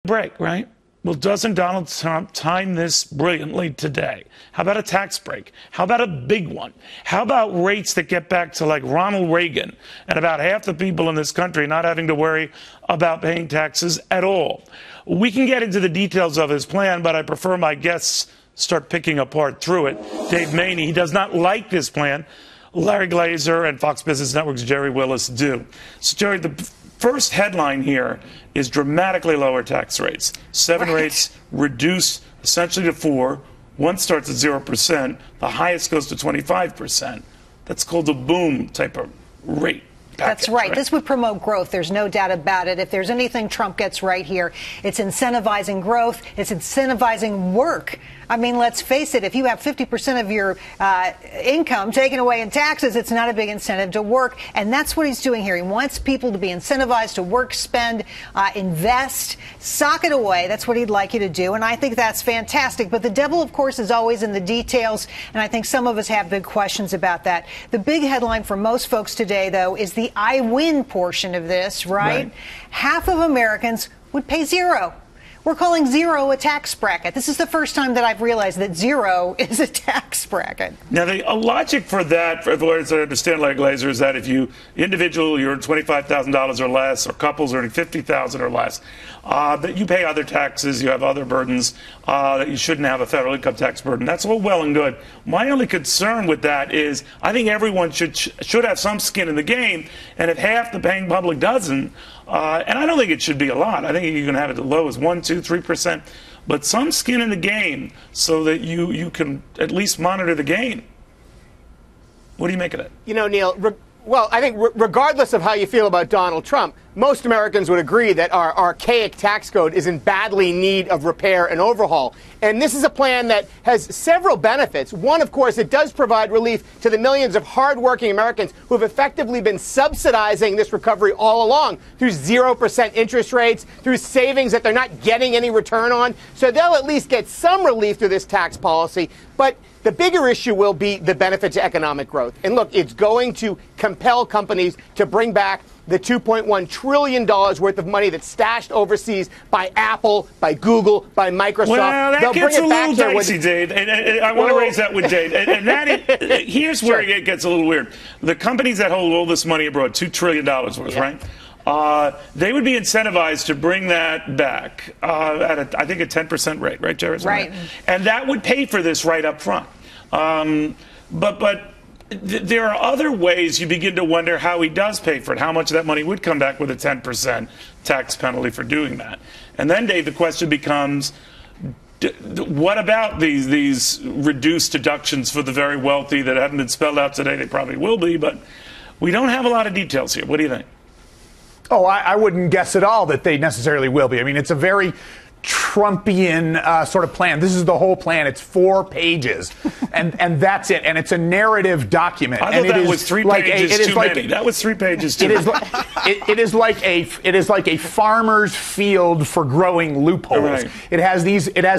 break, right? Well, doesn't Donald Trump time this brilliantly today? How about a tax break? How about a big one? How about rates that get back to like Ronald Reagan and about half the people in this country not having to worry about paying taxes at all? We can get into the details of his plan, but I prefer my guests start picking apart through it. Dave Maney, he does not like this plan. Larry Glazer and Fox Business Network's Jerry Willis do. So, Jerry, the first headline here is dramatically lower tax rates. Seven rates reduced essentially to 4. One starts at 0%. The highest goes to 25%. That's called a boom type of rate. That's right. This would promote growth. There's no doubt about it. If there's anything Trump gets right here, it's incentivizing growth. It's incentivizing work. I mean, let's face it, if you have 50% of your income taken away in taxes, it's not a big incentive to work. And that's what he's doing here. He wants people to be incentivized to work, spend, invest, sock it away. That's what he'd like you to do. And I think that's fantastic. But the devil, of course, is always in the details. And I think some of us have big questions about that. The big headline for most folks today, though, is the I win portion of this, right? Half of Americans would pay zero. We're calling zero a tax bracket. This is the first time that I've realized that zero is a tax bracket. Now, the logic for that, for lawyers that understand like Glazer, is that if you individual, you earn $25,000 or less, or couples earning $50,000 or less, that you pay other taxes, you have other burdens, that you shouldn't have a federal income tax burden. That's all well and good. My only concern with that is I think everyone should have some skin in the game, and if half the paying public doesn't, and I don't think it should be a lot. I think you can have it as low as 1%, 2%, 3%, but some skin in the game so that you can at least monitor the game. What do you make of that? You know, Neil, well, I think regardless of how you feel about Donald Trump, most Americans would agree that our archaic tax code is in badly need of repair and overhaul. And this is a plan that has several benefits. One, of course, it does provide relief to the millions of hardworking Americans who have effectively been subsidizing this recovery all along through 0% interest rates, through savings that they're not getting any return on. So they'll at least get some relief through this tax policy. But the bigger issue will be the benefit to economic growth. And look, it's going to compel companies to bring back the $2.1 trillion worth of money that's stashed overseas by Apple, by Google, by Microsoft. Well, that gets a little dicey, Dave. And I want to raise that with Dave. And here's where it gets a little weird. The companies that hold all this money abroad, $2 trillion worth, right? They would be incentivized to bring that back at, I think, a 10% rate, right, Jared? Right. And that would pay for this right up front. But there are other ways you begin to wonder how he does pay for it, how much of that money would come back with a 10% tax penalty for doing that. And then, Dave, the question becomes, what about these reduced deductions for the very wealthy that haven't been spelled out today? They probably will be, but we don't have a lot of details here. What do you think? Oh, I wouldn't guess at all that they necessarily will be. I mean, it's a very Trumpian sort of plan. This is the whole plan. It's 4 pages, and that's it. And it's a narrative document. I thought that was 3 pages too many. That was 3 pages too many. It is like a farmer's field for growing loopholes. Right. It has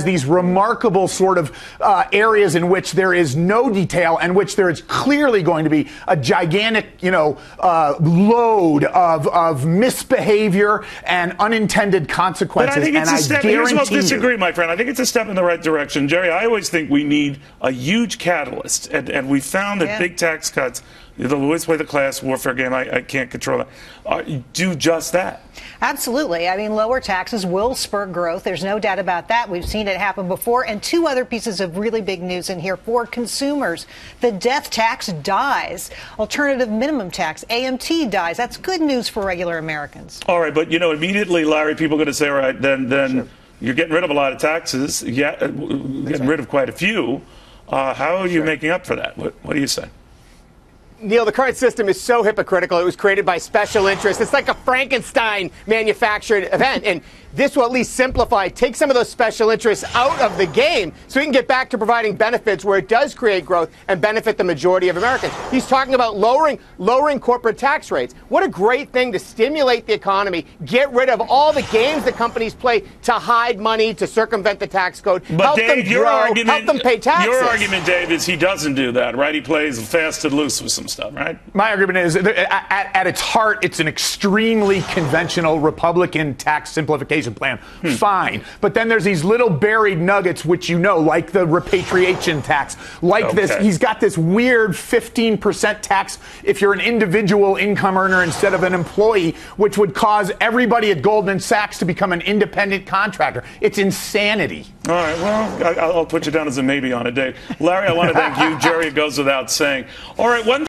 these remarkable sort of areas in which there is no detail, and which there is clearly going to be a gigantic, load of misbehavior and unintended consequences. But I think it's a step. Here's what I'll disagree, my friend. I think it's a step in the right direction. Jerry, I always think we need a huge catalyst, and we found that big tax cuts, they'll always play the class warfare game. I can't control that. Do just that. Absolutely. I mean, lower taxes will spur growth. There's no doubt about that. We've seen it happen before. And 2 other pieces of really big news in here for consumers. The death tax dies. Alternative minimum tax, AMT, dies. That's good news for regular Americans. All right, but, immediately, Larry, people are going to say, all right, then sure, you're getting rid of a lot of taxes, getting rid of quite a few. How are you making up for that? What do you say? Neil, the current system is so hypocritical. It was created by special interests. It's like a Frankenstein manufactured event. And this will at least simplify, take some of those special interests out of the game so we can get back to providing benefits where it does create growth and benefit the majority of Americans. He's talking about lowering corporate tax rates. What a great thing to stimulate the economy, get rid of all the games that companies play to hide money, to circumvent the tax code, but help Dave, them grow, help them pay taxes. Your argument, Dave, is he doesn't do that, right? He plays fast and loose with some stuff, right? My argument is, at its heart, it's an extremely conventional Republican tax simplification simplification plan. Fine. But then there's these little buried nuggets, which like the repatriation tax, like this. He's got this weird 15% tax if you're an individual income earner instead of an employee, which would cause everybody at Goldman Sachs to become an independent contractor. It's insanity. All right, well, I'll put you down as a maybe on it, Dave. Larry, I want to thank you. Jerry, it goes without saying. All right, one